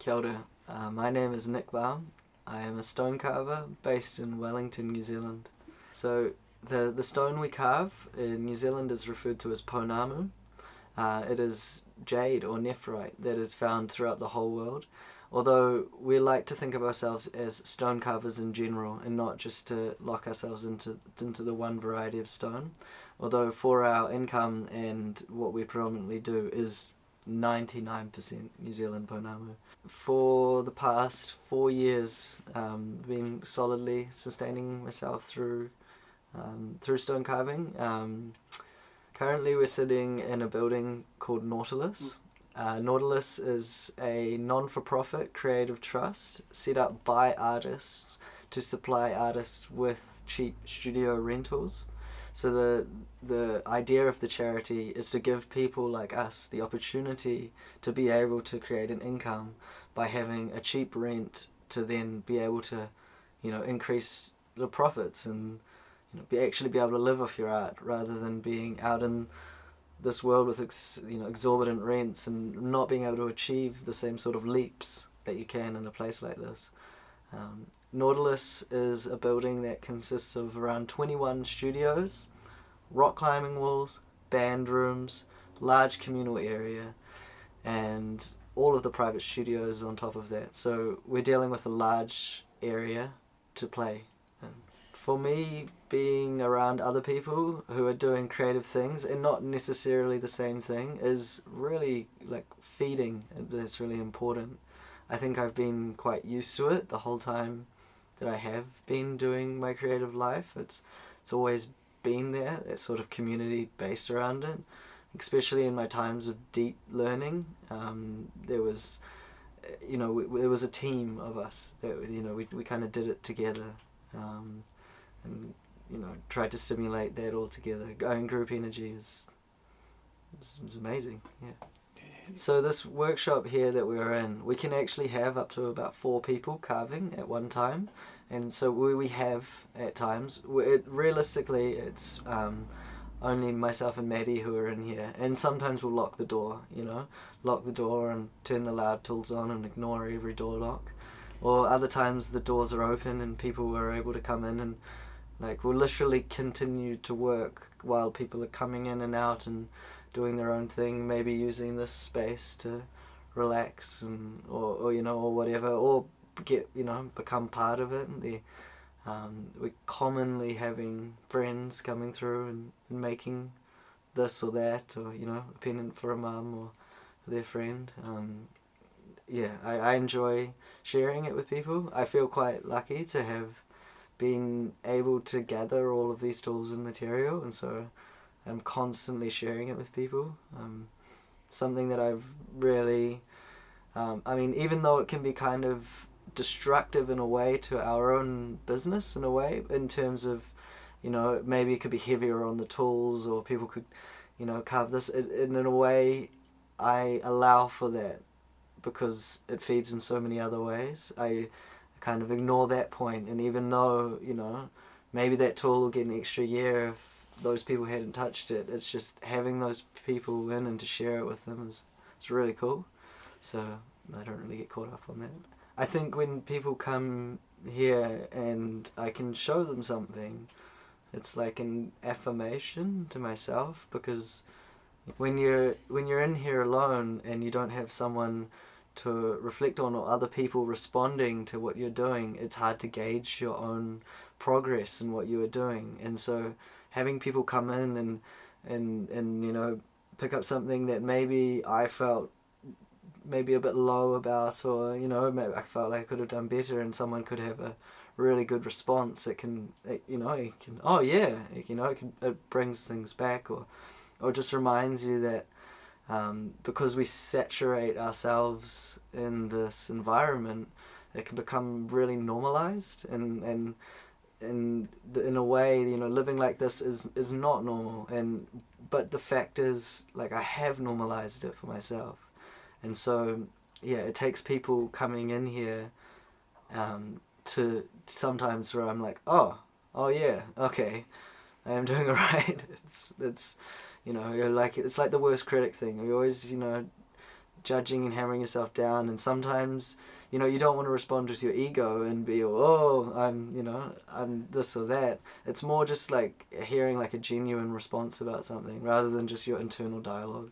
Kia ora. My name is Nick Balme. I am a stone carver based in Wellington, New Zealand. So the stone we carve in New Zealand is referred to as pounamu. It is jade or nephrite that is found throughout the whole world, although we like to think of ourselves as stone carvers in general and not just to lock ourselves into the one variety of stone, although for our income and what we predominantly do is 99% New Zealand pounamu. For the past 4 years, been solidly sustaining myself through stone carving. Currently we're sitting in a building called Nautilus. Nautilus is a non-for-profit creative trust set up by artists to supply artists with cheap studio rentals. So the idea of the charity is to give people like us the opportunity to be able to create an income by having a cheap rent to then be able to, increase the profits and actually be able to live off your art rather than being out in this world with exorbitant rents and not being able to achieve the same sort of leaps that you can in a place like this. Nautilus is a building that consists of around 21 studios, rock climbing walls, band rooms, large communal area, and all of the private studios on top of that. So we're dealing with a large area to play. And for me, being around other people who are doing creative things and not necessarily the same thing is really feeding. It's really important. I think I've been quite used to it the whole time that I have been doing my creative life. It's always been there, that sort of community based around it, especially in my times of deep learning. There was a team of us that we kind of did it together, and tried to stimulate that all together. Going group energy is amazing. Yeah. So this workshop here that we're in, we can actually have up to about 4 people carving at one time, and so we have at times. Realistically, it's only myself and Maddie who are in here, and sometimes we'll lock the door. Lock the door and turn the loud tools on and ignore every door lock, or other times the doors are open and people are able to come in and we'll literally continue to work while people are coming in and out and doing their own thing, maybe using this space to relax and or whatever, or become part of it. And we're commonly having friends coming through and making this or that, or a pendant for a mum or for their friend. I enjoy sharing it with people. I feel quite lucky to have been able to gather all of these tools and material, and so I'm constantly sharing it with people. Something that I've really, even though it can be kind of destructive in a way to our own business in a way, in terms of, maybe it could be heavier on the tools or people could, carve this, in a way I allow for that because it feeds in so many other ways. I kind of ignore that point, and even though, maybe that tool will get an extra year if those people hadn't touched it, it's just having those people in and to share it with them is really cool. So I don't really get caught up on that. I think when people come here and I can show them something, it's like an affirmation to myself, because when you're in here alone and you don't have someone to reflect on or other people responding to what you're doing, it's hard to gauge your own progress in what you are doing. And so having people come in and pick up something that maybe I felt maybe a bit low about, or maybe I felt like I could have done better, and someone could have a really good response, it brings things back, or just reminds you that because we saturate ourselves in this environment, it can become really normalized, and in a way, living like this is not normal, but the fact is, I have normalized it for myself. And so it takes people coming in here to sometimes where I'm like, oh yeah, okay, I am doing alright. It's it's like the worst critic thing. We always judging and hammering yourself down, and sometimes, you know, you don't want to respond with your ego and be, oh, I'm this or that. It's more just like hearing like a genuine response about something rather than just your internal dialogue,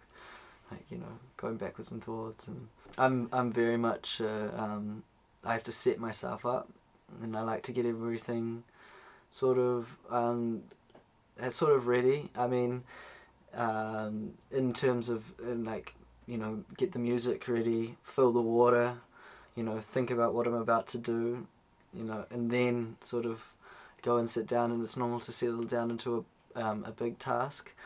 like, you know, going backwards in thoughts. And I'm very much I have to set myself up, and I like to get everything sort of ready. I mean, in terms of like, you know, get the music ready, fill the water, you know, think about what I'm about to do, you know, and then sort of go and sit down. And it's normal to settle down into a big task.